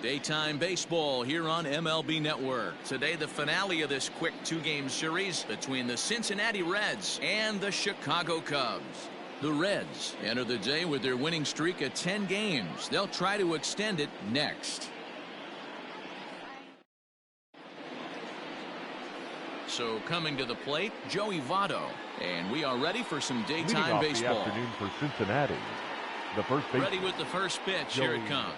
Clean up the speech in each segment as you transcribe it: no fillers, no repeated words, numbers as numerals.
Daytime baseball here on MLB Network. Today, the finale of this quick two-game series between the Cincinnati Reds and the Chicago Cubs. The Reds enter the day with their winning streak at 10 games. They'll try to extend it next. So coming to the plate, Joey Votto. And we are ready for some daytime baseball. The afternoon for Cincinnati. The first baseman. Ready with the first pitch. Here it comes.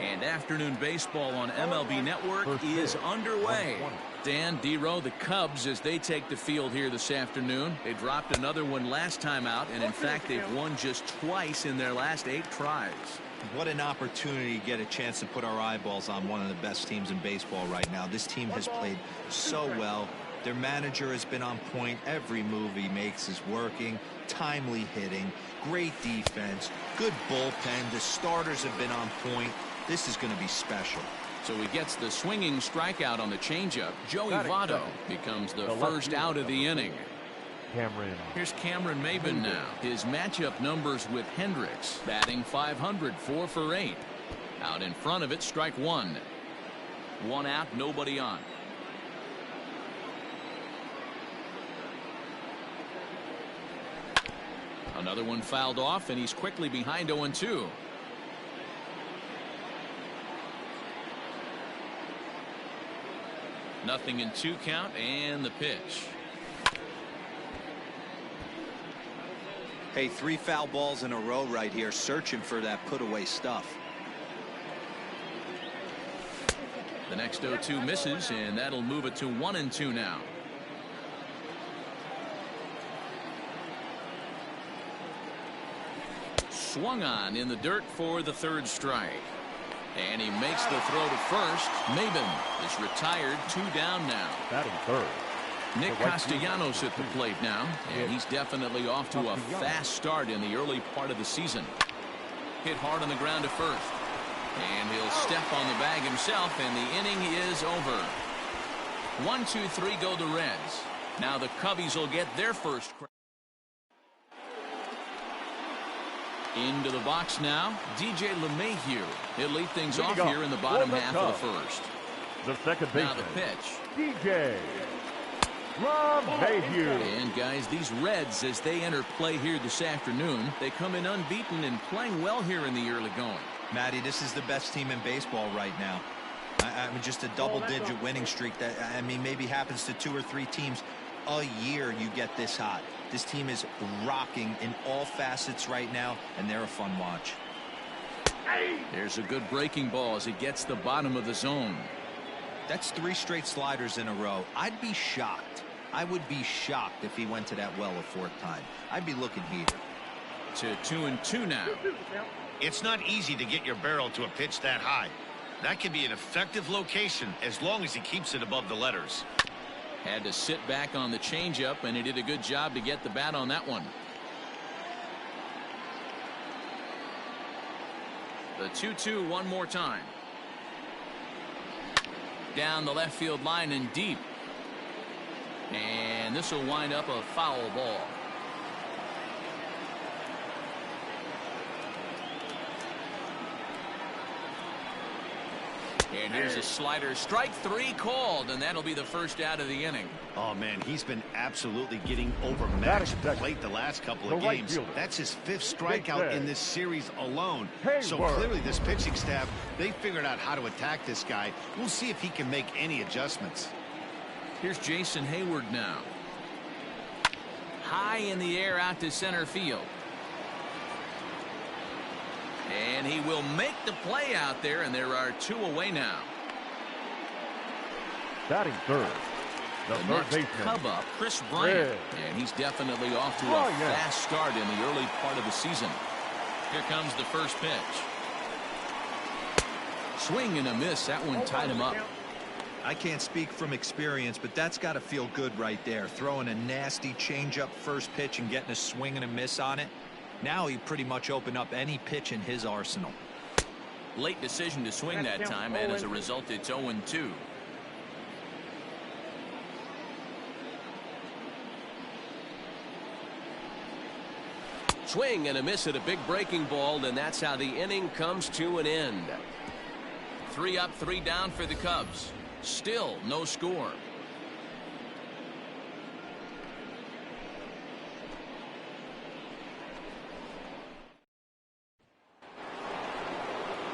And afternoon baseball on MLB Network is underway. Dan Dero, the Cubs, as they take the field here this afternoon. They dropped another one last time out, and in fact, they've won just twice in their last 8 tries. What an opportunity to get a chance to put our eyeballs on one of the best teams in baseball right now. This team has played so well. Their manager has been on point. Every move he makes is working. Timely hitting. Great defense. Good bullpen. The starters have been on point. This is going to be special. So he gets the swinging strikeout on the changeup. Joey Votto becomes the first out of the inning. Here's Cameron Maybin now. His matchup numbers with Hendricks. Batting .500, 4 for 8. Out in front of it, strike one. One out, nobody on. Another one fouled off, and he's quickly behind 0-2. Nothing in 2 count, and the pitch. Hey, 3 foul balls in a row right here, searching for that put-away stuff. The next 0-2 misses, and that'll move it to 1-2 now. Swung on in the dirt for the 3rd strike. And he makes the throw to first. Maybin is retired, 2 down now. Batting third. Nick Castellanos at the plate now, and he's definitely off to a fast start in the early part of the season. Hit hard on the ground to first. And he'll step on the bag himself, and the inning is over. 1, 2, 3 go the Reds. Now the Cubbies will get their first. Into the box now, DJ LeMahieu. He'll lead things off here in the bottom half of the first. The second baseman. Now the pitch. DJ LeMahieu. And guys, these Reds, as they enter play here this afternoon, they come in unbeaten and playing well here in the early going. Matty, this is the best team in baseball right now. I mean, just a double-digit winning streak that, I mean, maybe happens to 2 or 3 teams a year. You get this hot. This team is rocking in all facets right now, and they're a fun watch. There's a good breaking ball as he gets the bottom of the zone. That's 3 straight sliders in a row. I'd be shocked. I would be shocked if he went to that well a 4th time. I'd be looking here. To 2-2 now. It's not easy to get your barrel to a pitch that high. That can be an effective location as long as he keeps it above the letters. Had to sit back on the changeup, and he did a good job to get the bat on that one. The 2-2 one more time. Down the left field line and deep. And this will wind up a foul ball. And here's a slider. Strike 3 called, and that'll be the first out of the inning. Oh, man, he's been absolutely getting overmatched late the last couple of games. That's his 5th strikeout in this series alone. So clearly this pitching staff, they figured out how to attack this guy. We'll see if he can make any adjustments. Here's Jason Hayward now. High in the air out to center field. And he will make the play out there, and there are 2 away now. Batting third. The next Cub up, Chris Bryant. And he's definitely off to a fast start in the early part of the season. Here comes the first pitch. Swing and a miss. That one tied him up. I can't speak from experience, but that's got to feel good right there. Throwing a nasty changeup first pitch and getting a swing and a miss on it. Now he pretty much opened up any pitch in his arsenal. Late decision to swing that time, and as a result, it's 0-2. Swing and a miss at a big breaking ball, and that's how the inning comes to an end. 3 up, 3 down for the Cubs. Still no score.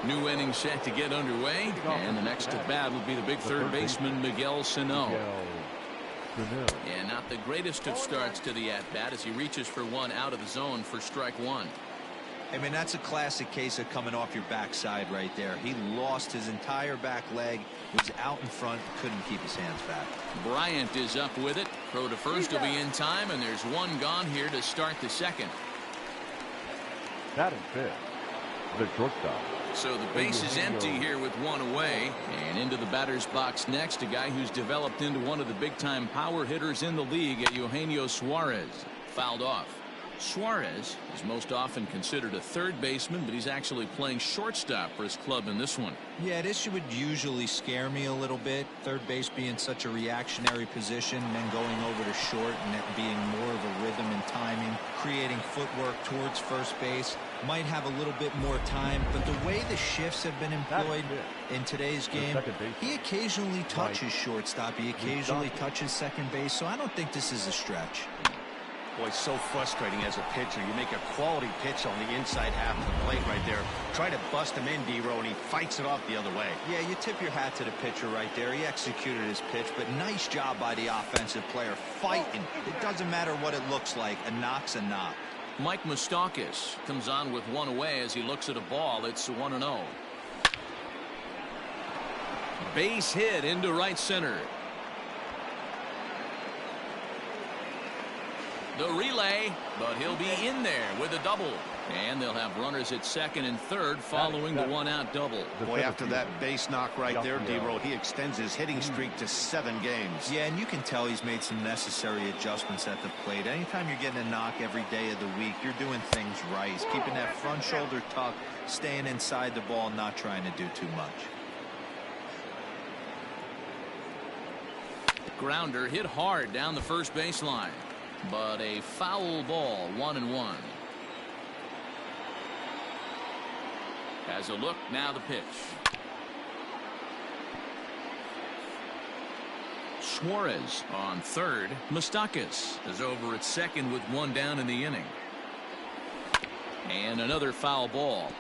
New inning set to get underway, and the next to bat will be the big third baseman Miguel Sano. And not the greatest of starts to the at-bat as he reaches for one out of the zone for strike one. I mean, that's a classic case of coming off your backside right there. He lost his entire back leg, was out in front, couldn't keep his hands back. Bryant is up with it. Throw to first will be in time, and there's one gone here to start the second. Batting fifth, the shortstop. So the base is empty here with one away. And into the batter's box next, a guy who's developed into one of the big-time power hitters in the league, Eugenio Suarez. Fouled off. Suarez is most often considered a third baseman, but he's actually playing shortstop for his club in this one. Yeah, this would usually scare me a little bit. Third base being such a reactionary position, and then going over to short and it being more of a rhythm and timing, creating footwork towards first base. Might have a little bit more time, but the way the shifts have been employed in today's game, he occasionally touches shortstop, he occasionally touches second base, so I don't think this is a stretch. Boy, so frustrating as a pitcher. You make a quality pitch on the inside half of the plate right there. Try to bust him in, D-Row, and he fights it off the other way. Yeah, you tip your hat to the pitcher right there. He executed his pitch, but nice job by the offensive player fighting. It doesn't matter what it looks like. A knock's a knock. Mike Moustakas comes on with one away as he looks at a ball. It's 1-0. Base hit into right center. The relay, but he'll be in there with a double. And they'll have runners at second and third following the one-out double. Boy, after that base knock right there, D-Row, he extends his hitting streak to 7 games. Yeah, and you can tell he's made some necessary adjustments at the plate. Anytime you're getting a knock every day of the week, you're doing things right. He's keeping that front shoulder tucked, staying inside the ball, not trying to do too much. Grounder hit hard down the first baseline, but a foul ball, 1-1. Has a look, now the pitch. Suarez on third. Moustakas is over at second with one down in the inning. And another foul ball.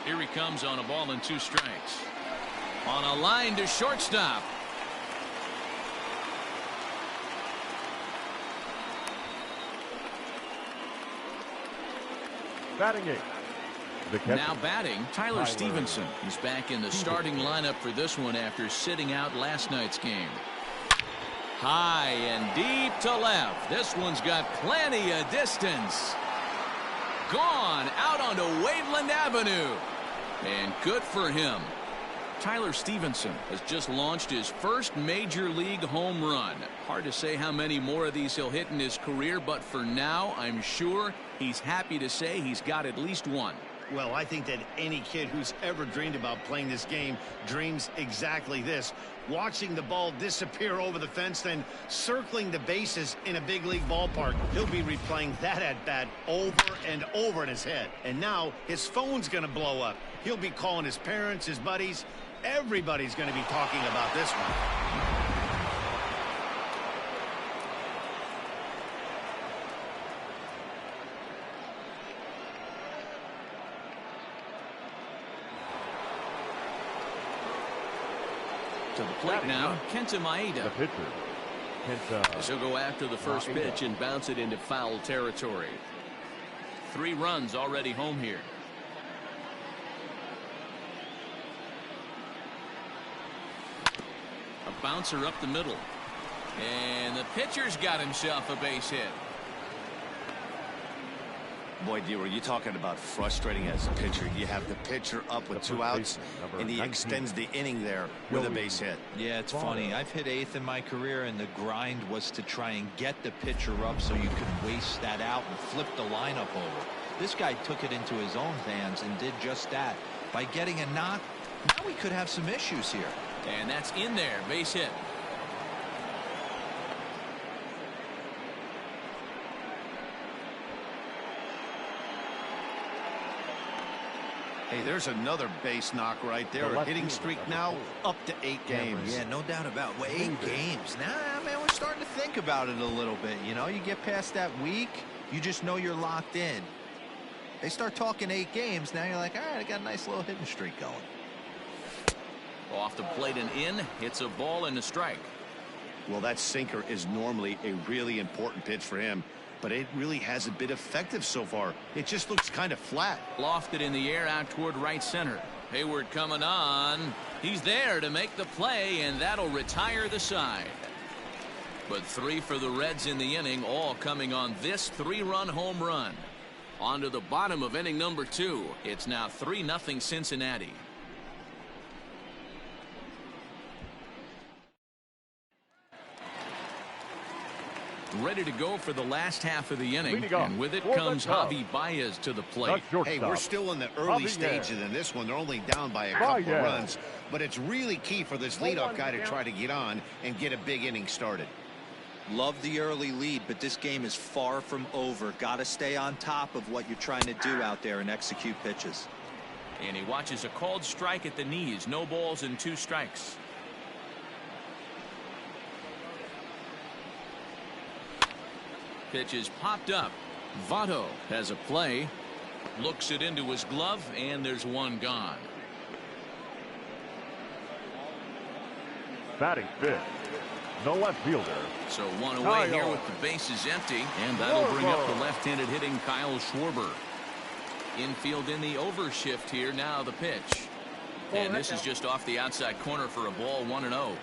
Here he comes on a ball and 2 strikes. On a line to shortstop. Batting eighth. Now batting, Tyler Stevenson. He's back in the starting lineup for this one after sitting out last night's game. High and deep to left. This one's got plenty of distance. Gone out onto Waveland Avenue. And good for him. Tyler Stevenson has just launched his first major league home run. Hard to say how many more of these he'll hit in his career, but for now, I'm sure he's happy to say he's got at least one. Well, I think that any kid who's ever dreamed about playing this game dreams exactly this. Watching the ball disappear over the fence, then circling the bases in a big league ballpark. He'll be replaying that at-bat over and over in his head. And now his phone's going to blow up. He'll be calling his parents, his buddies. Everybody's going to be talking about this one. To the plate now, Kenta Maeda. The pitcher, Kenta. He'll go after the first pitch and bounce it into foul territory. 3 runs already home here. A bouncer up the middle. And the pitcher's got himself a base hit. Boy, D-Row, you're talking about frustrating as a pitcher. You have the pitcher up with 2 outs, and he extends the inning there with a base hit. Yeah, it's funny. I've hit 8th in my career, and the grind was to try and get the pitcher up so you could waste that out and flip the lineup over. This guy took it into his own hands and did just that. By getting a knock, now we could have some issues here. And that's in there, base hit. Hey, there's another base knock right there. A hitting streak now up to 8 games. Yeah, no doubt about it. Well, 8 games. Nah, man, we're starting to think about it a little bit. You know, you get past that week, you just know you're locked in. They start talking 8 games, now you're like, all right, I got a nice little hitting streak going. Off the plate and in, hits a ball and a strike. Well, that sinker is normally a really important pitch for him, but it really hasn't been effective so far. It just looks kind of flat. Lofted in the air out toward right center. Hayward coming on. He's there to make the play, and that'll retire the side. But 3 for the Reds in the inning, all coming on this 3-run home run. On to the bottom of inning number 2. It's now 3-0 Cincinnati. Ready to go for the last half of the inning, and with it comes Javi Baez to the plate. Hey, we're still in the early stages in this one. They're only down by a couple of runs, but it's really key for this leadoff guy to try to get on and get a big inning started. Love the early lead, but this game is far from over. Got to stay on top of what you're trying to do out there and execute pitches. And he watches a called strike at the knees. No balls and 2 strikes. Pitch is popped up. Votto has a play. Looks it into his glove, and there's one gone. Batting 5th. No left fielder. So 1 away here with the bases empty, and that'll bring up the left-handed hitting Kyle Schwarber. Infield in the overshift here. Now the pitch. And this is just off the outside corner for a ball, 1-0.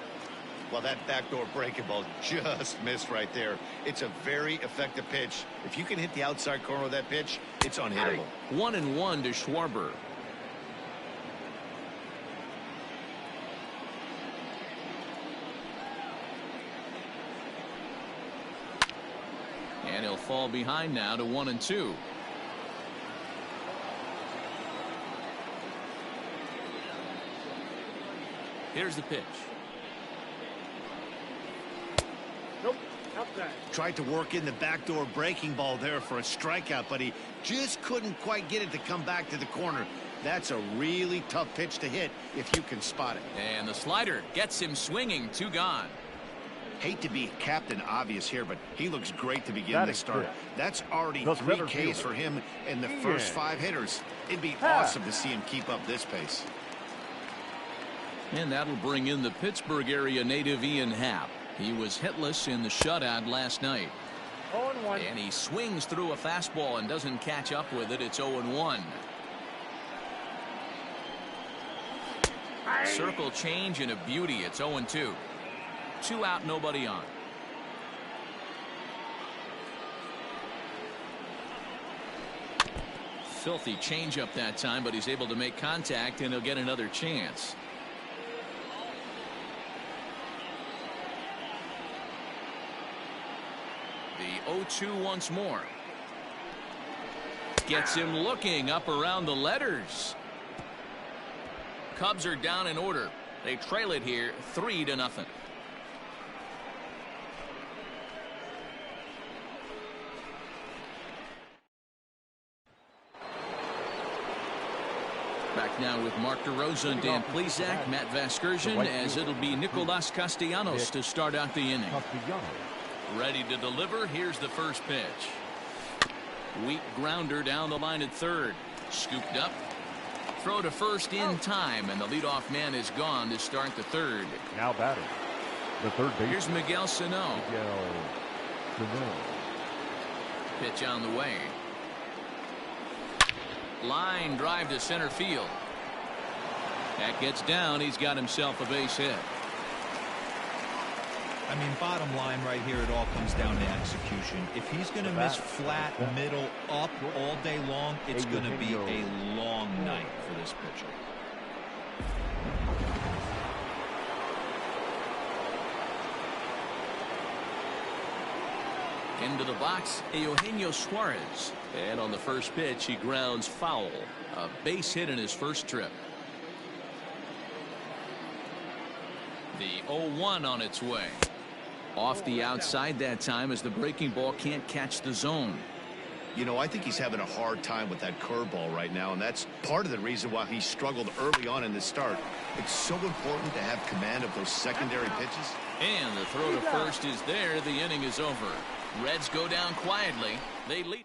Well, that backdoor breaking ball just missed right there. It's a very effective pitch. If you can hit the outside corner of that pitch, it's unhittable. 1-1 to Schwarber. And he'll fall behind now to 1-2. Here's the pitch. Tried to work in the backdoor breaking ball there for a strikeout, but he just couldn't quite get it to come back to the corner. That's a really tough pitch to hit if you can spot it. And the slider gets him swinging. 2 gone. Hate to be Captain Obvious here, but he looks great to begin this start. That's already 3 Ks for him in the first 5 hitters. It'd be awesome to see him keep up this pace. And that'll bring in the Pittsburgh area native Ian Happ. He was hitless in the shutout last night. 0-1. And he swings through a fastball and doesn't catch up with it. It's 0-1. Circle change and a beauty. It's 0-2. 2 out, nobody on. Filthy changeup that time, but he's able to make contact, and he'll get another chance. The 0-2 once more. Gets him looking up around the letters. Cubs are down in order. They trail it here 3-0. Back now with Mark DeRosa and Dan Plesac, Matt Vasgersian, as it'll be Nicolas Castellanos to start out the inning. Ready to deliver. Here's the first pitch. Weak grounder down the line at third. Scooped up. Throw to first in time, and the leadoff man is gone to start the third. Now batting. The third base. Here's Miguel Sano. Pitch on the way. Line drive to center field. That gets down. He's got himself a base hit. I mean, bottom line right here, it all comes down to execution. If he's going to miss flat, middle, up all day long, it's going to be a long night for this pitcher. Into the box, Eugenio Suarez. And on the first pitch, he grounds foul. A base hit in his first trip. The 0-1 on its way. Off the outside that time as the breaking ball can't catch the zone. You know, I think he's having a hard time with that curveball right now, and that's part of the reason why he struggled early on in the start. It's so important to have command of those secondary pitches. And the throw to first is there. The inning is over. Reds go down quietly. They lead.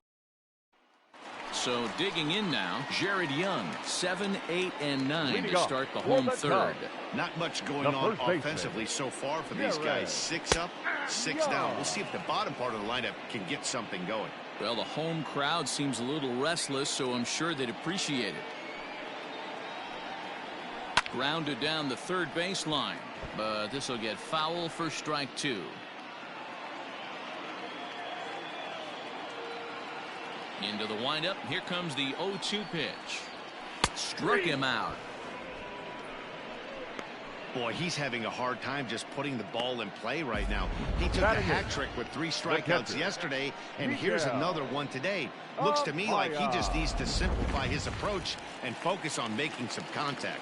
So digging in now, Jared Young, 7, 8, and 9 to start the home third. Not much going on offensively so far for these guys. 6 up, 6 down. We'll see if the bottom part of the lineup can get something going. Well, the home crowd seems a little restless, so I'm sure they'd appreciate it. Grounded down the third baseline, but this will get foul for strike 2. Into the windup. Here comes the 0-2 pitch. Struck him out. Boy, he's having a hard time just putting the ball in play right now. He took a hat trick with 3 strikeouts yesterday, and here's another one today. Looks to me like he just needs to simplify his approach and focus on making some contact.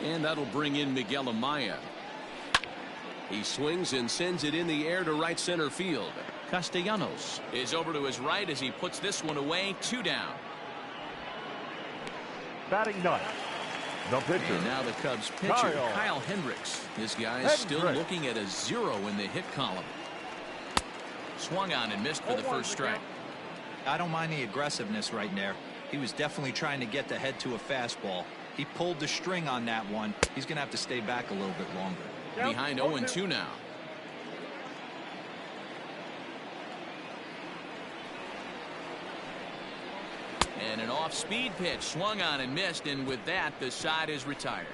And that'll bring in Miguel Amaya. He swings and sends it in the air to right center field. Castellanos is over to his right as he puts this one away. 2 down. Batting ninth, the pitcher. And now the Cubs pitcher, Kyle Hendricks. This guy is still looking at a 0 in the hit column. Swung on and missed for the first strike. I don't mind the aggressiveness right there. He was definitely trying to get the head to a fastball. He pulled the string on that one. He's going to have to stay back a little bit longer. Behind 0-2 now. And an off-speed pitch swung on and missed, and with that the side is retired.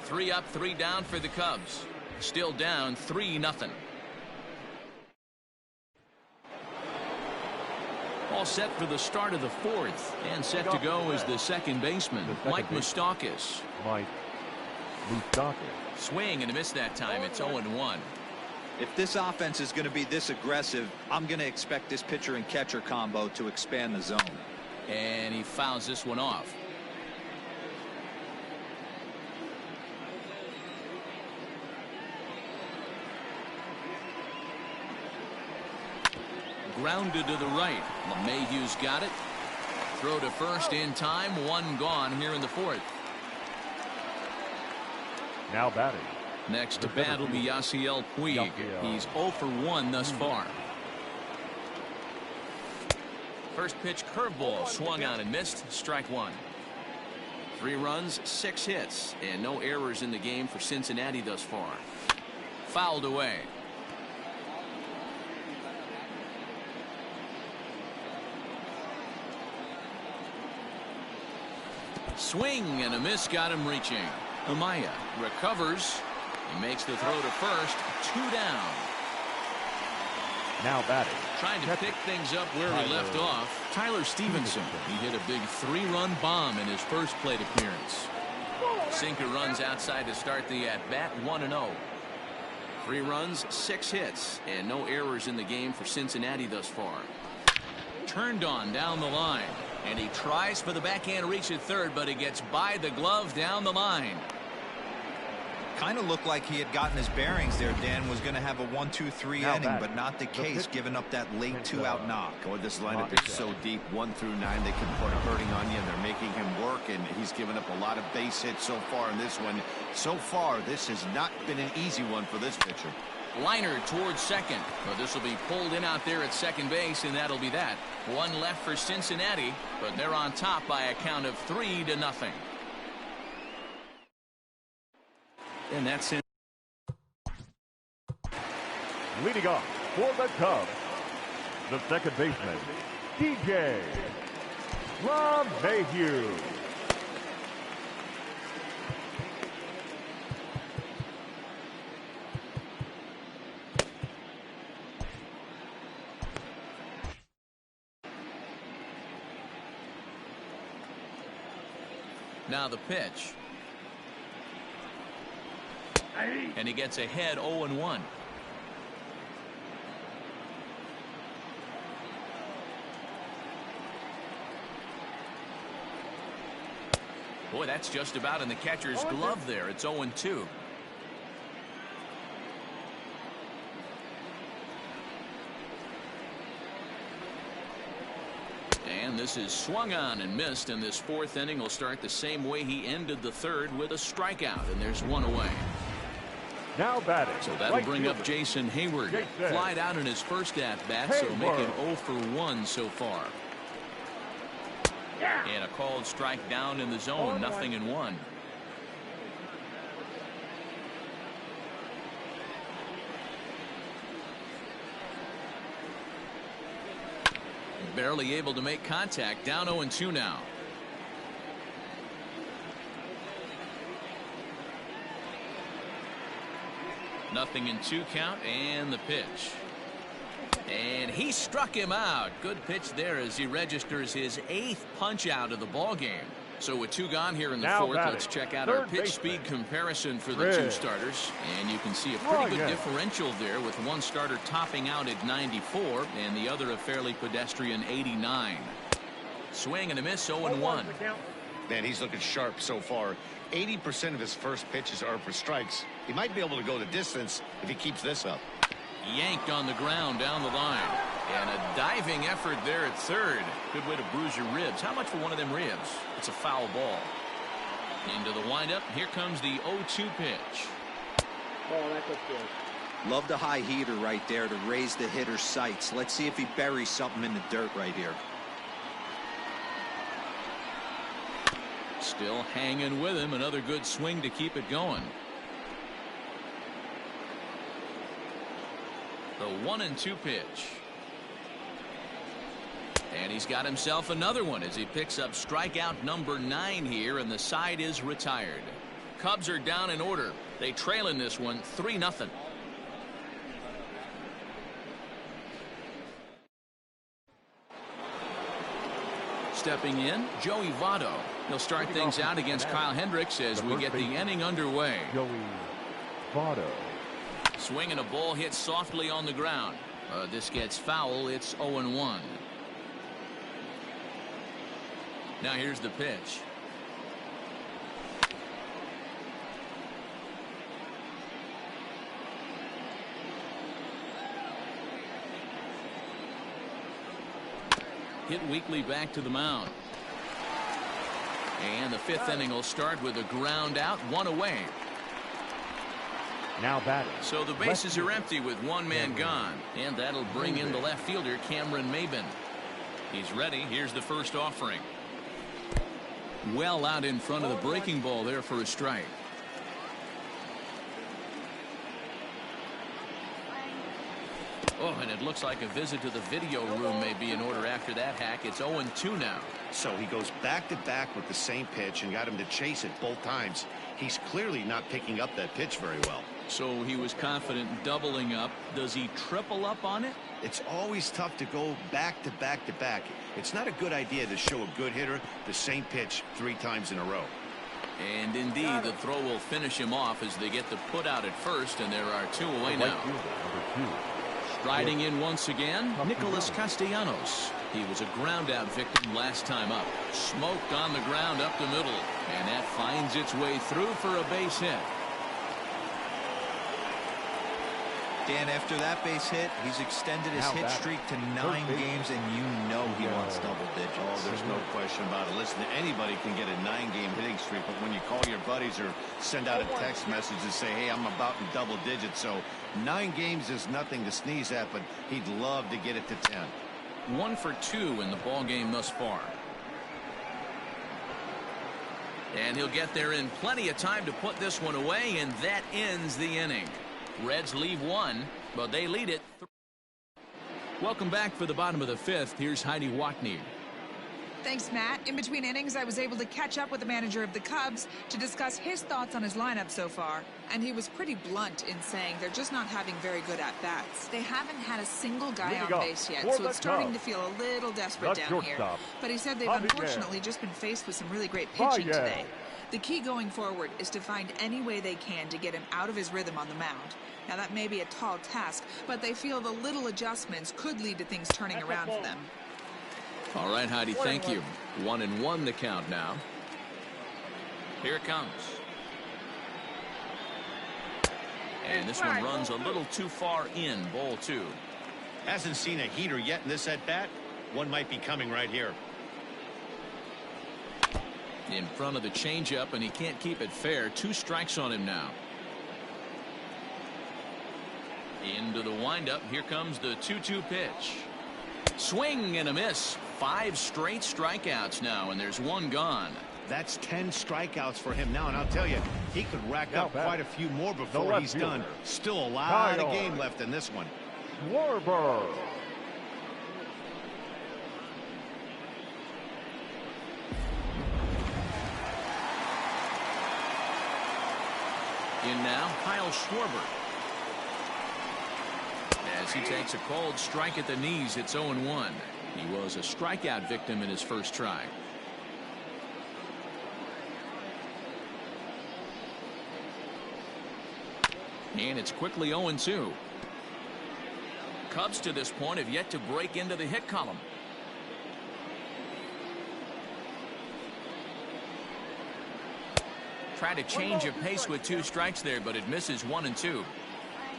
3 up, 3 down for the Cubs. Still down 3-0. All set for the start of the 4th, and set to go is the second baseman, Mike Moustakas. Swing and a miss that time. It's 0-1. If this offense is going to be this aggressive, I'm going to expect this pitcher and catcher combo to expand the zone. And he fouls this one off. Grounded to the right. LeMahieu's got it. Throw to first in time. 1 gone here in the 4th. Now batting. Next to bat will be Yasiel Puig. He's 0 for 1 thus far. First pitch curveball swung on and missed. Strike 1. 3 runs, 6 hits, and no errors in the game for Cincinnati thus far. Fouled away. Swing and a miss got him reaching. Amaya recovers. He makes the throw to first. 2 down. Now batting. Trying to pick things up where he left off. Tyler Stevenson. He hit a big 3-run bomb in his first plate appearance. Sinker runs outside to start the at-bat. 1-0. 3 runs, 6 hits, and no errors in the game for Cincinnati thus far. Turned on down the line. And he tries for the backhand reach at third, but he gets by the glove down the line. Kind of looked like he had gotten his bearings there. Dan was going to have a 1-2-3 inning, but not the case, giving up that late 2-out knock. Boy, this lineup is so deep, 1 through 9. They can put a hurting on you, and they're making him work, and he's given up a lot of base hits so far in this one. So far, this has not been an easy one for this pitcher. Liner towards second, but this will be pulled in out there at second base, and that'll be that. 1 left for Cincinnati, but they're on top by a count of 3-0. And that's it. Leading off for the Cubs, the second baseman, DJ LeMahieu. Now the pitch. And he gets ahead 0-1. Boy, that's just about in the catcher's glove there. It's 0-2. And this is swung on and missed, and this fourth inning will start the same way he ended the third, with a strikeout, and there's one away. Now batting. So that'll bring up Jason Hayward. Flied out in his first at-bat, so make him 0 for 1 so far. And a called strike down in the zone, 0-1. Barely able to make contact, down 0-2 now. Nothing in 2 count, and the pitch. And he struck him out. Good pitch there as he registers his 8th punch out of the ball game. So with 2 gone here in the fourth, let's check out our pitch speed comparison for the 2 starters. And you can see a pretty good differential there, with one starter topping out at 94 and the other a fairly pedestrian 89. Swing and a miss, 0-1. Man, he's looking sharp so far. 80% of his first pitches are for strikes. He might be able to go the distance if he keeps this up. Yanked on the ground down the line. And a diving effort there at third. Good way to bruise your ribs. How much for one of them ribs? It's a foul ball. Into the windup. Here comes the 0-2 pitch. Oh, that looks good. Love the high heater right there to raise the hitter's sights. Let's see if he buries something in the dirt right here. Still hanging with him. Another good swing to keep it going. The 1-2 pitch. And he's got himself another one as he picks up strikeout number 9 here, and the side is retired. Cubs are down in order. They trail in this one 3-0. Stepping in, Joey Votto. He'll start things out against Kyle Hendricks as we get the inning underway. Joey Votto. Swing and a ball hit softly on the ground. This gets foul. It's 0-1. Now here's the pitch. Hit weakly back to the mound. And the 5th inning will start with a ground out, 1 away. Now batting. So the bases are empty with 1 man gone. And that'll bring in the left fielder, Cameron Maben. He's ready. Here's the first offering. Well out in front of the breaking ball there for a strike. Oh, and it looks like a visit to the video room may be in order after that hack. It's 0-2 now. So he goes back-to-back with the same pitch and got him to chase it both times. He's clearly not picking up that pitch very well. So he was confident in doubling up. Does he triple up on it? It's always tough to go back-to-back-to-back. It's not a good idea to show a good hitter the same pitch 3 times in a row. And indeed, the throw will finish him off as they get the put out at first, and there are 2 away now. Striding in once again, Nicholas Castellanos. He was a ground out victim last time up. Smoked on the ground up the middle, and that finds its way through for a base hit. Dan, after that base hit, he's extended his hit streak to 9 games, and you know he wants double digits. Oh, there's no question about it. Listen, anybody can get a 9-game hitting streak, but when you call your buddies or send out a text message and say, hey, I'm about in double digits, so 9 games is nothing to sneeze at, but he'd love to get it to 10. 1 for 2 in the ball game thus far. And he'll get there in plenty of time to put this one away, and that ends the inning. Reds leave 1, but they lead it. Welcome back for the bottom of the 5th. Here's Heidi Watney. Thanks, Matt. In between innings, I was able to catch up with the manager of the Cubs to discuss his thoughts on his lineup so far. And he was pretty blunt in saying they're just not having very good at-bats. They haven't had a single guy on base yet, so it's starting to feel a little desperate down here. But he said they've unfortunately just been faced with some really great pitching today. The key going forward is to find any way they can to get him out of his rhythm on the mound. Now, that may be a tall task, but they feel the little adjustments could lead to things turning around for them. All right, Heidi, thank you. 1-1 the count now. Here it comes. And this one runs a little too far in, ball 2. Hasn't seen a heater yet in this at-bat. One might be coming right here. In front of the changeup, and he can't keep it fair. 2 strikes on him now. Into the windup. Here comes the 2-2 pitch. Swing and a miss. 5 straight strikeouts now, and there's 1 gone. That's 10 strikeouts for him now, and I'll tell you, he could rack up quite a few more before he's done. Still a lot of game left in this one. Warburg. In now, Kyle Schwarber. As he takes a called strike at the knees, it's 0-1. He was a strikeout victim in his first try. And it's quickly 0-2. Cubs to this point have yet to break into the hit column. Try to change of pace with 2 strikes there, but it misses 1-2.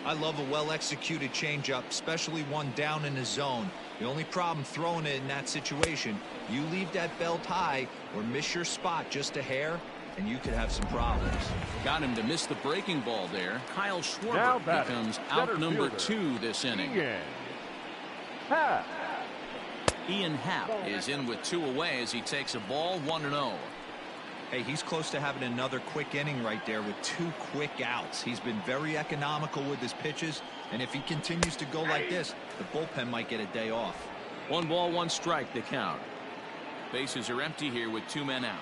I love a well-executed changeup, especially one down in the zone. The only problem throwing it in that situation, you leave that belt high or miss your spot just a hair, and you could have some problems. Got him to miss the breaking ball there. Kyle Schwarber becomes out number 2 this inning. Ian Happ is in with 2 away as he takes a ball 1-0. Hey, he's close to having another quick inning right there with 2 quick outs. He's been very economical with his pitches, and if he continues to go like this, the bullpen might get a day off. 1 ball, 1 strike, the count. Bases are empty here with 2 men out.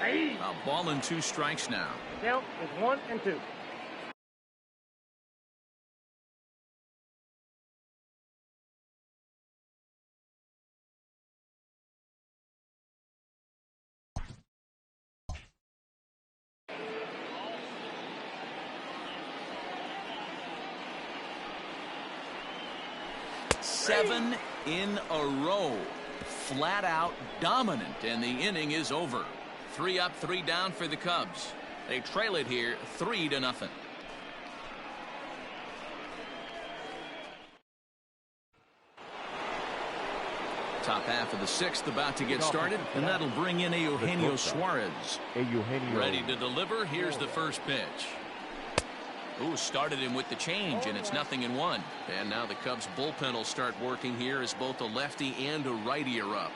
A ball and 2 strikes now. Count is 1-2. Seven in a row. Flat out dominant, and the inning is over. 3 up, 3 down for the Cubs. They trail it here 3-0. Top half of the 6th about to get started, and that'll bring in Eugenio Suarez. Ready to deliver. Here's the first pitch. Ooh, started him with the change, and it's 0-1. And now the Cubs bullpen will start working here as both a lefty and a righty are up.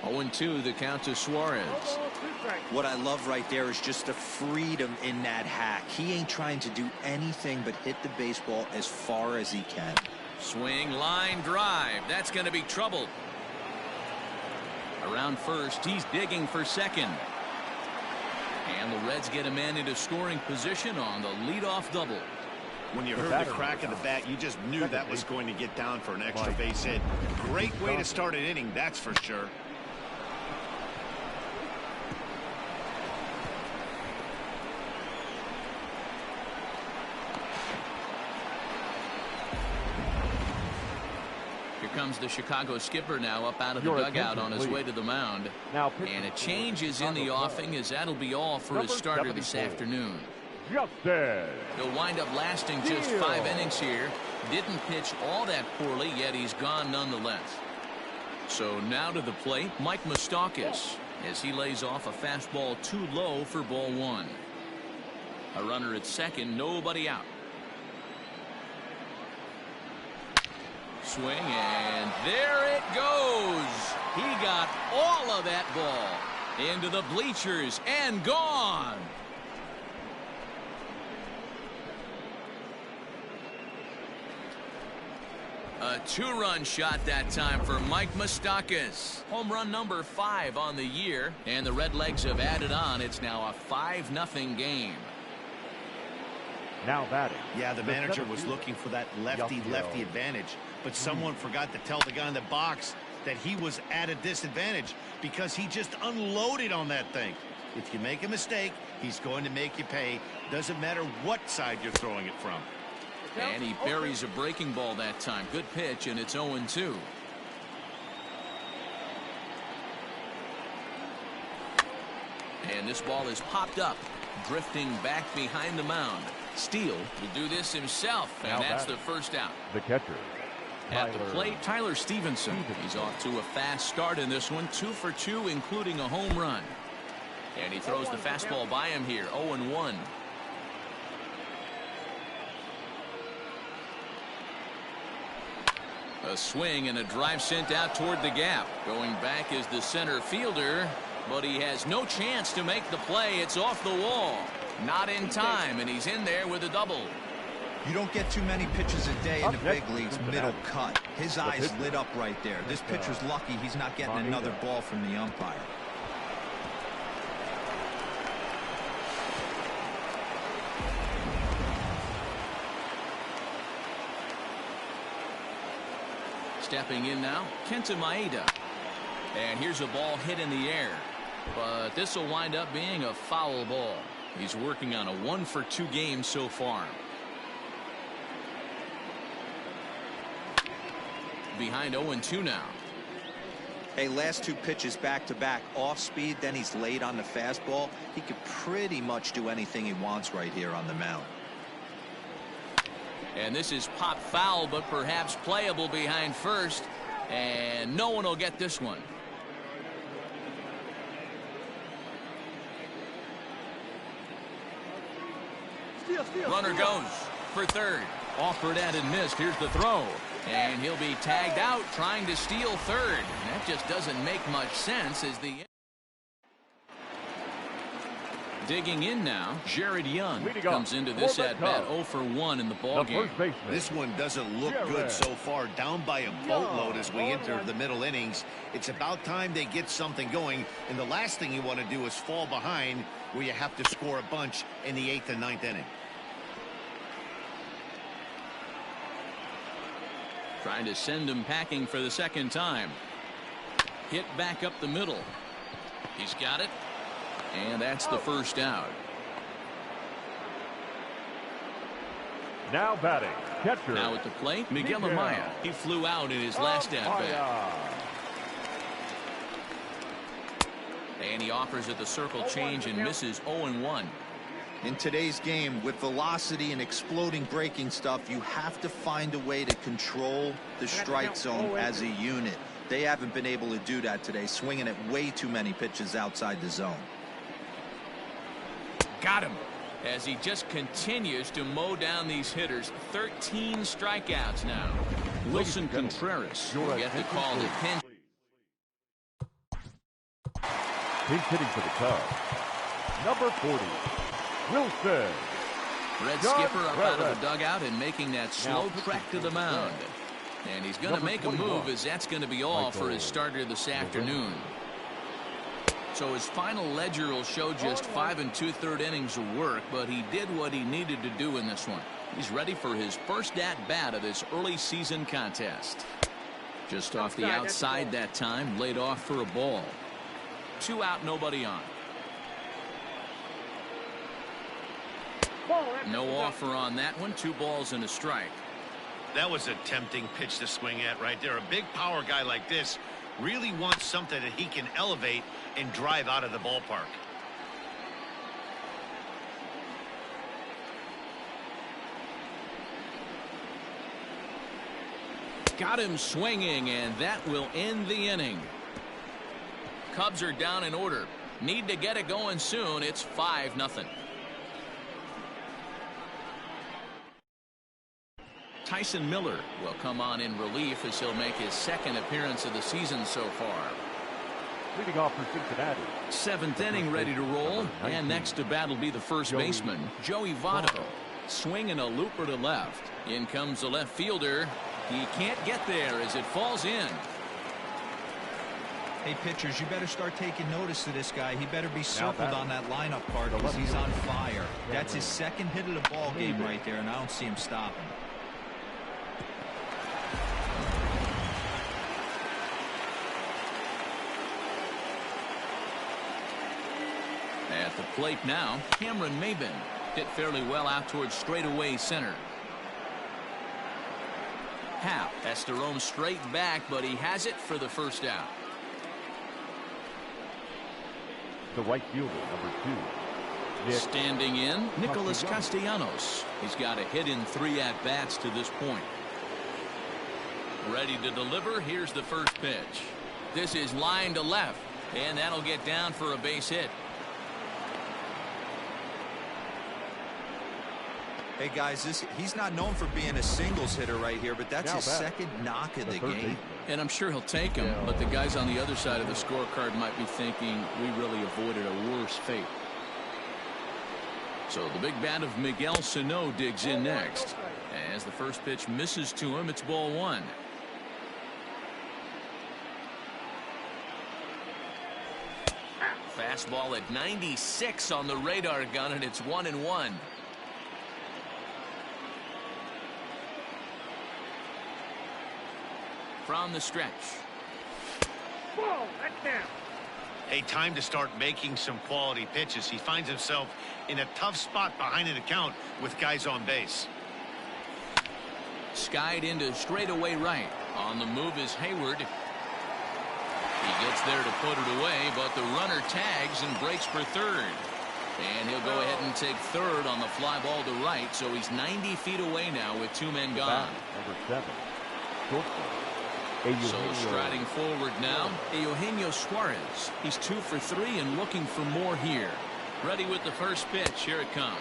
0-2 the count to Suarez. What I love right there is just the freedom in that hack. He ain't trying to do anything but hit the baseball as far as he can. Swing, line drive. That's going to be trouble. Around first, he's digging for second. And the Reds get a man into scoring position on the leadoff double. When you heard the crack of the bat, you just knew that was going to get down for an extra base hit. Great way to start an inning, that's for sure. Comes the Chicago skipper now up out of the dugout on his way to the mound. And a change is in the offing, as that'll be all for his starter this afternoon. He'll wind up lasting just 5 innings here. Didn't pitch all that poorly, yet he's gone nonetheless. So now to the plate, Mike Moustakas, as he lays off a fastball too low for ball 1. A runner at second, nobody out. Swing, and there it goes. He got all of that ball into the bleachers and gone. A 2-run shot that time for Mike Moustakas. Home run number 5 on the year, and the Redlegs have added on. It's now a 5-0 game. Now batting. Yeah, the manager was looking for that lefty-lefty advantage, but someone forgot to tell the guy in the box that he was at a disadvantage because he just unloaded on that thing. If you make a mistake, he's going to make you pay. Doesn't matter what side you're throwing it from. And he buries a breaking ball that time. Good pitch, and it's 0-2. And this ball is popped up, drifting back behind the mound. Steele will do this himself, and that's the first out. The catcher, At the plate, Tyler Stevenson. He's off to a fast start in this one, 2 for 2, including a home run. And he throws the fastball by him here, 0-1. A swing and a drive sent out toward the gap. Going back is the center fielder, but he has no chance to make the play. It's off the wall. Not in time, and he's in there with a double. You don't get too many pitches a day in the big leagues, middle cut. His eyes lit up right there. This pitcher's lucky he's not getting another ball from the umpire. Stepping in now, Kenta Maeda. And here's a ball hit in the air. But this will wind up being a foul ball. He's working on a 1 for 2 game so far. Behind 0-2 now. Hey, last 2 pitches back-to-back, off speed, then he's late on the fastball. He could pretty much do anything he wants right here on the mound. And this is pop foul, but perhaps playable behind first. And no one will get this one. Runner goes for third. Offered and missed. Here's the throw. And he'll be tagged out trying to steal third. And that just doesn't make much sense as the... Digging in now, Jared Young comes into this at-bat 0 for 1 in the ballgame. This one doesn't look good so far. Down by a boatload as we enter the middle innings. It's about time they get something going. And the last thing you want to do is fall behind where you have to score a bunch in the 8th and 9th inning. Trying to send him packing for the second time. Hit back up the middle. He's got it. And that's the first out. Now batting, catcher. Now at the plate, Miguel Amaya. He flew out in his last at-bat. And he offers at the circle change and misses 0-1. In today's game, with velocity and exploding breaking stuff, you have to find a way to control the strike zone as a unit. They haven't been able to do that today, swinging at way too many pitches outside the zone. Got him. As he just continues to mow down these hitters. 13 strikeouts now. Wilson Contreras will get the call to pin. He's hitting for the Cubs. Number 40, Wilson. Red Skipper up out of the dugout and making that slow trek to the mound. And he's going to make a move, as that's going to be all for his starter this afternoon. So his final ledger will show just 5 2/3 innings of work, but he did what he needed to do in this one. He's ready for his first at-bat of this early season contest. Just off the outside that time, laid off for a ball. 2 out, nobody on. No offer on that one. 2 balls and a strike. That was a tempting pitch to swing at right there. A big power guy like this really wants something that he can elevate and drive out of the ballpark. Got him swinging, and that will end the inning. Cubs are down in order. Need to get it going soon. It's 5-0. Tyson Miller will come on in relief as he'll make his 2nd appearance of the season so far. Leading off for Cincinnati. 7th inning ready to roll, and next to bat will be the first baseman, Joey Votto. Swinging a looper to left. In comes the left fielder. He can't get there as it falls in. Hey, pitchers, you better start taking notice of this guy. He better be circled on that lineup card because he's on fire. That's his 2nd hit of the ball game right there, and I don't see him stopping. At the plate now, Cameron Maybin hit fairly well out towards straightaway center. Happ has to roam straight back, but he has it for the first out. The right fielder, number 2. Standing in, Nicholas Castellanos. He's got a hit in 3 at-bats to this point. Ready to deliver. Here's the first pitch. This is line to left, and that'll get down for a base hit. Hey, guys, he's not known for being a singles hitter right here, but that's his second knock of the game. And I'm sure he'll take him, but the guys on the other side of the scorecard might be thinking we really avoided a worse fate. So the big bat of Miguel Sano digs in next. As the first pitch misses to him, it's ball one. Fastball at 96 on the radar gun, and it's 1-1. From the stretch. Whoa, that's down. Hey, time to start making some quality pitches. He finds himself in a tough spot behind an account with guys on base. Skied into straightaway right. On the move is Hayward. He gets there to put it away, but the runner tags and breaks for third. And he'll go ahead and take third on the fly ball to right, so he's 90 feet away now with two men gone. Number 7. So striding forward now, Eugenio Suarez. He's 2 for 3 and looking for more here. Ready with the first pitch. Here it comes.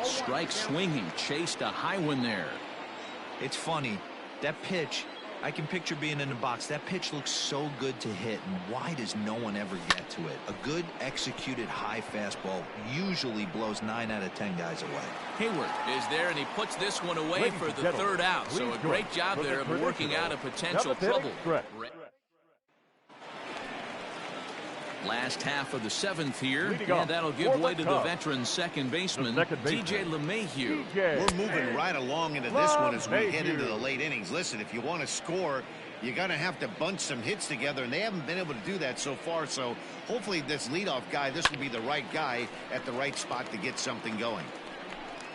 Strike swinging, chased a high one there. It's funny. That pitch, I can picture being in the box. That pitch looks so good to hit, and why does no one ever get to it? A good executed high fastball usually blows 9 out of 10 guys away. Hayward is there, and he puts this one away for the third out. So a great job there of working out a potential trouble. Last half of the 7th here, and that'll give way to the veteran second baseman, TJ LeMahieu. We're moving right along into this one as we head into the late innings. Listen, if you want to score, you're going to have to bunch some hits together, and they haven't been able to do that so far. So hopefully this leadoff guy, this will be the right guy at the right spot to get something going.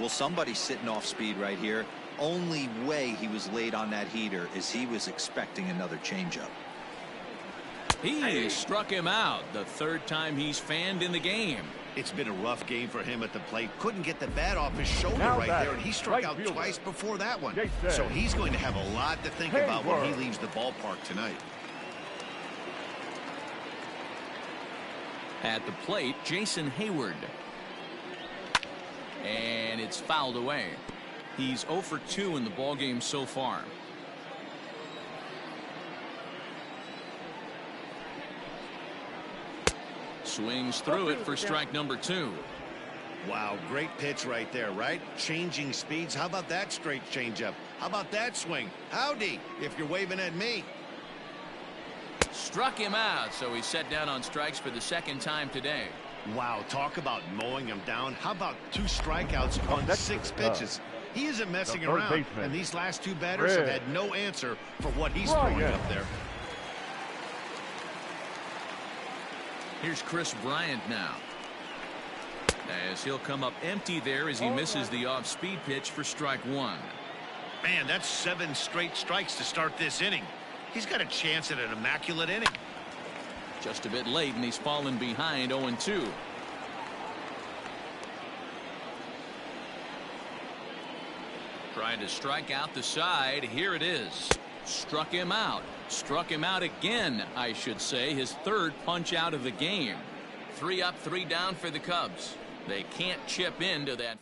Well, somebody's sitting off speed right here. Only way he was late on that heater is he was expecting another changeup. He struck him out the third time he's fanned in the game. It's been a rough game for him at the plate. Couldn't get the bat off his shoulder right there, and he struck out twice before that one. So he's going to have a lot to think about when he leaves the ballpark tonight. At the plate, Jason Hayward. And it's fouled away. He's 0 for 2 in the ballgame so far. Swings through it for strike number 2. Wow, great pitch right there, right? Changing speeds. How about that straight changeup? How about that swing? Howdy, if you're waving at me. Struck him out, so he's set down on strikes for the second time today. Wow, talk about mowing him down. How about 2 strikeouts on 6 pitches? He isn't messing around, and these last 2 batters have had no answer for what he's throwing up there. Here's Chris Bryant now, as he'll come up empty there as he misses the off-speed pitch for strike 1. Man, that's 7 straight strikes to start this inning. He's got a chance at an immaculate inning. Just a bit late, and he's fallen behind 0-2. Trying to strike out the side. Here it is. Struck him out. Struck him out again, I should say. His third punch out of the game. 3 up, 3 down for the Cubs. They can't chip into that.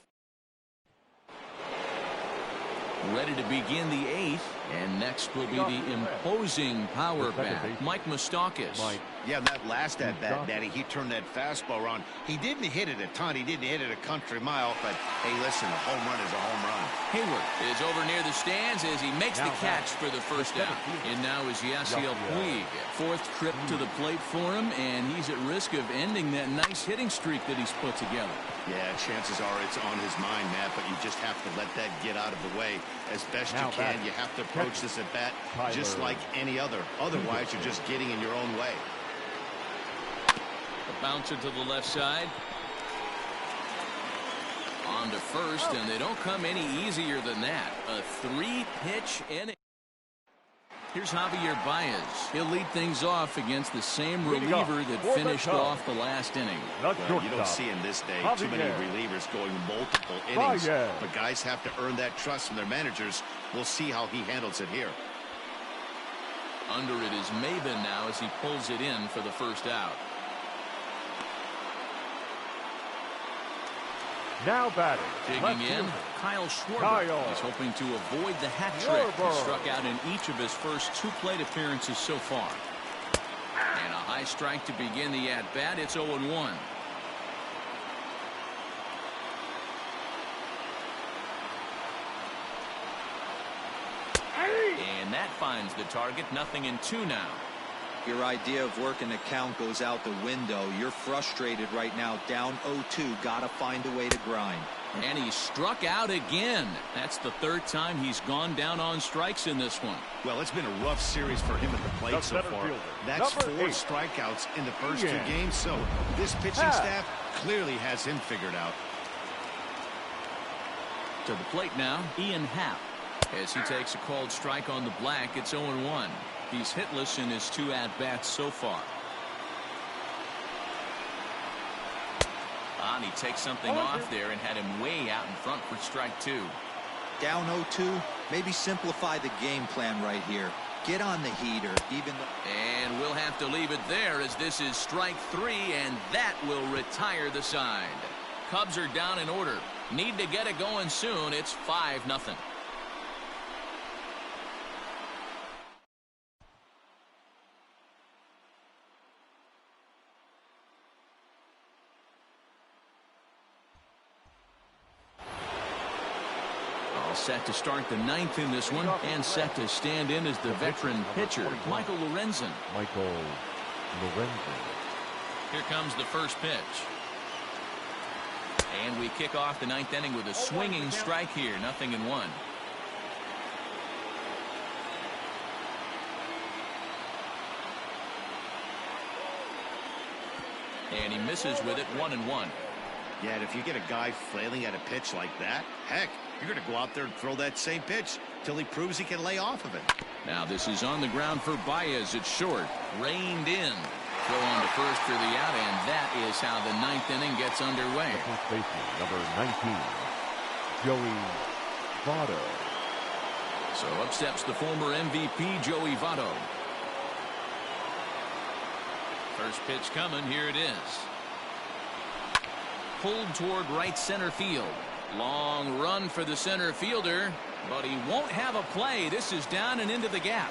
Ready to begin the 8th, and next will be the imposing power bat, Mike Moustakas. Yeah, that last at-bat, Daddy, he turned that fastball around. He didn't hit it a ton. He didn't hit it a country mile, but, hey, listen, a home run is a home run. Hayward is over near the stands as he makes the catch for the first out. And now is Yasiel Puig. 4th trip to the plate for him, and he's at risk of ending that nice hitting streak that he's put together. Yeah, chances are it's on his mind, Matt, but you just have to let that get out of the way as best you can. You have to approach this at-bat just like any other. Otherwise, you're just getting in your own way. A bouncer to the left side. On to first, and they don't come any easier than that. A 3-pitch inning. Here's Javier Baez. He'll lead things off against the same reliever that finished off the last inning. Well, you don't see in this day too many relievers going multiple innings, but guys have to earn that trust from their managers. We'll see how he handles it here. Under it is Maben now as he pulls it in for the first out. Now batting. Digging in, Kyle Schwarber. He's hoping to avoid the hat trick. He struck out in each of his first 2 plate appearances so far. And a high strike to begin the at-bat. It's 0-1. And that finds the target. 0-2 now. Your idea of working the count goes out the window. You're frustrated right now, down 0-2. Gotta find a way to grind. And he struck out again. That's the 3rd time he's gone down on strikes in this one. Well, it's been a rough series for him at the plate so far. That's 4 strikeouts in the first 2 games, so this pitching staff clearly has him figured out. To the plate now, Ian Happ. As he takes a called strike on the black, it's 0-1. He's hitless in his 2 at-bats so far. And he takes something off there and had him way out in front for strike 2. Down 0-2, maybe simplify the game plan right here. Get on the heater, even though... And we'll have to leave it there as this is strike 3, and that will retire the side. Cubs are down in order. Need to get it going soon. It's 5-0. Set to start the 9th in this one, and set to stand in as the veteran pitcher, Michael Lorenzen. Here comes the first pitch. And we kick off the 9th inning with a swinging strike here, 0-1. And he misses with it, 1-1. Yeah, and if you get a guy flailing at a pitch like that, heck, you're going to go out there and throw that same pitch till he proves he can lay off of it. Now this is on the ground for Baez. It's short. Reined in. Throw on to first for the out, and that is how the 9th inning gets underway. First baseman, number 19, Joey Votto. So up steps the former MVP, Joey Votto. First pitch coming. Here it is. Pulled toward right center field. Long run for the center fielder, but he won't have a play. This is down and into the gap.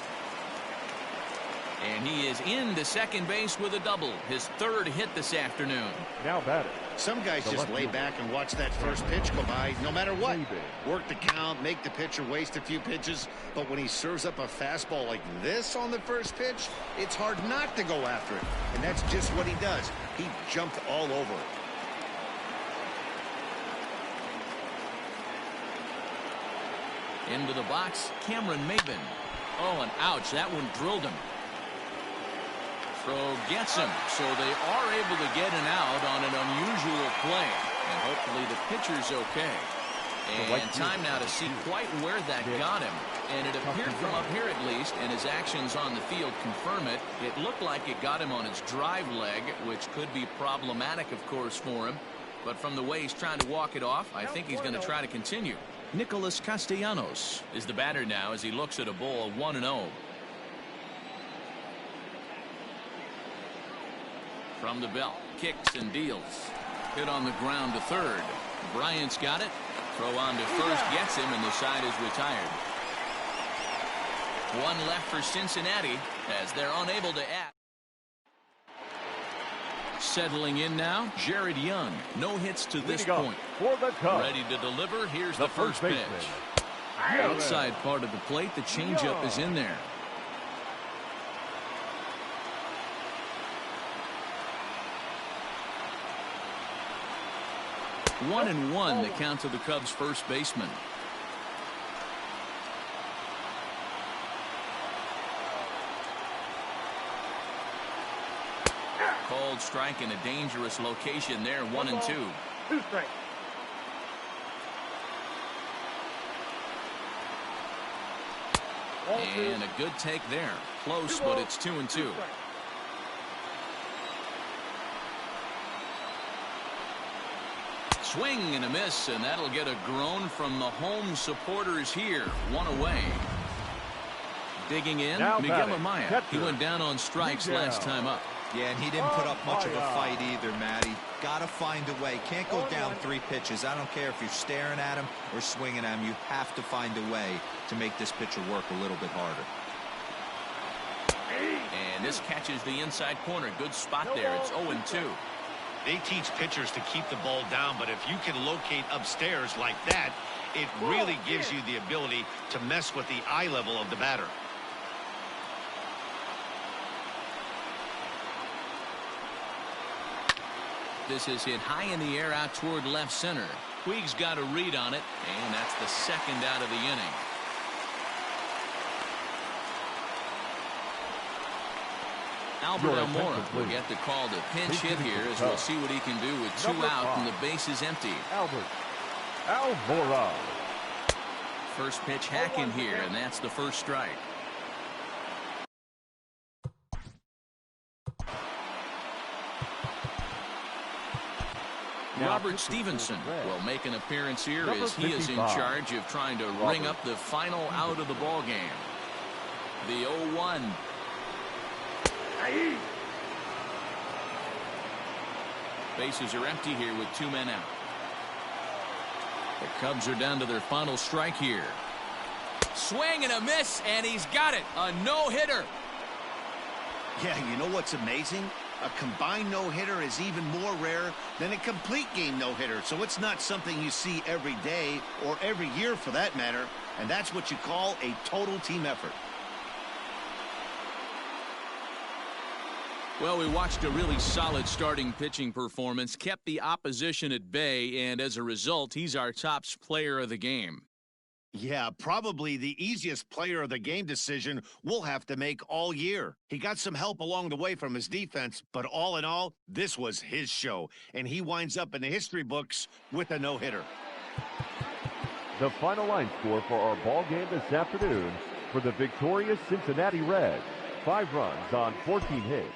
And he is into second base with a double. His 3rd hit this afternoon. Now batting. Some guys just lay back and watch that first pitch go by no matter what. Work the count, make the pitcher waste a few pitches. But when he serves up a fastball like this on the first pitch, it's hard not to go after it. And that's just what he does. He jumped all over it. Into the box, Cameron Maben. Oh, and ouch, that one drilled him. Throw gets him, so they are able to get an out on an unusual play. And hopefully the pitcher's okay. And time now to see quite where that got him. And it appeared from up here at least, and his actions on the field confirm it. It looked like it got him on his drive leg, which could be problematic, of course, for him. But from the way he's trying to walk it off, I think he's going to try to continue. Nicholas Castellanos is the batter now as he looks at a ball 1-0. From the belt, kicks and deals. Hit on the ground to third. Bryant's got it. Throw on to first gets him, and the side is retired. 1 left for Cincinnati as they're unable to add. Settling in now, Jared Young. No hits to this point. Ready to deliver. Here's the first pitch. Outside part of the plate, the changeup is in there. One and one, the count to the Cubs' first baseman. Called strike in a dangerous location there, 1-2. 2 strikes. And a good take there. Close, but it's 2-2. Swing and a miss, and that'll get a groan from the home supporters here. 1 away. Digging in, Now Miguel batting, Amaya. catcher. He went down on strikes Miguel. last time up. Yeah, and he didn't put up much of a fight either, Matty. Got to find a way. Can't go down 3 pitches. I don't care if you're staring at him or swinging at him. You have to find a way to make this pitcher work a little bit harder. And this catches the inside corner. Good spot there. It's 0-2. They teach pitchers to keep the ball down, but if you can locate upstairs like that, it really gives you the ability to mess with the eye level of the batter. This is hit high in the air out toward left center. Puig's got a read on it, and that's the second out of the inning. Albert Almora will get the call to pinch hit here as we'll see what he can do with 2 out and the base is empty. Albert Almora. First pitch hacking here, and that's the first strike. Robert Stevenson will make an appearance here as he is in charge of trying to ring up the final out of the ball game. The 0-1. Bases are empty here with 2 men out. The Cubs are down to their final strike here. Swing and a miss, and he's got it. A no-hitter. Yeah, you know what's amazing? A combined no-hitter is even more rare than a complete game no-hitter. So it's not something you see every day or every year for that matter. And that's what you call a total team effort. Well, we watched a really solid starting pitching performance, kept the opposition at bay, and as a result, he's our top player of the game. Yeah, probably the easiest player of the game decision we'll have to make all year. He got some help along the way from his defense, but all in all, this was his show, and he winds up in the history books with a no-hitter. The final line score for our ball game this afternoon for the victorious Cincinnati Reds. 5 runs on 14 hits.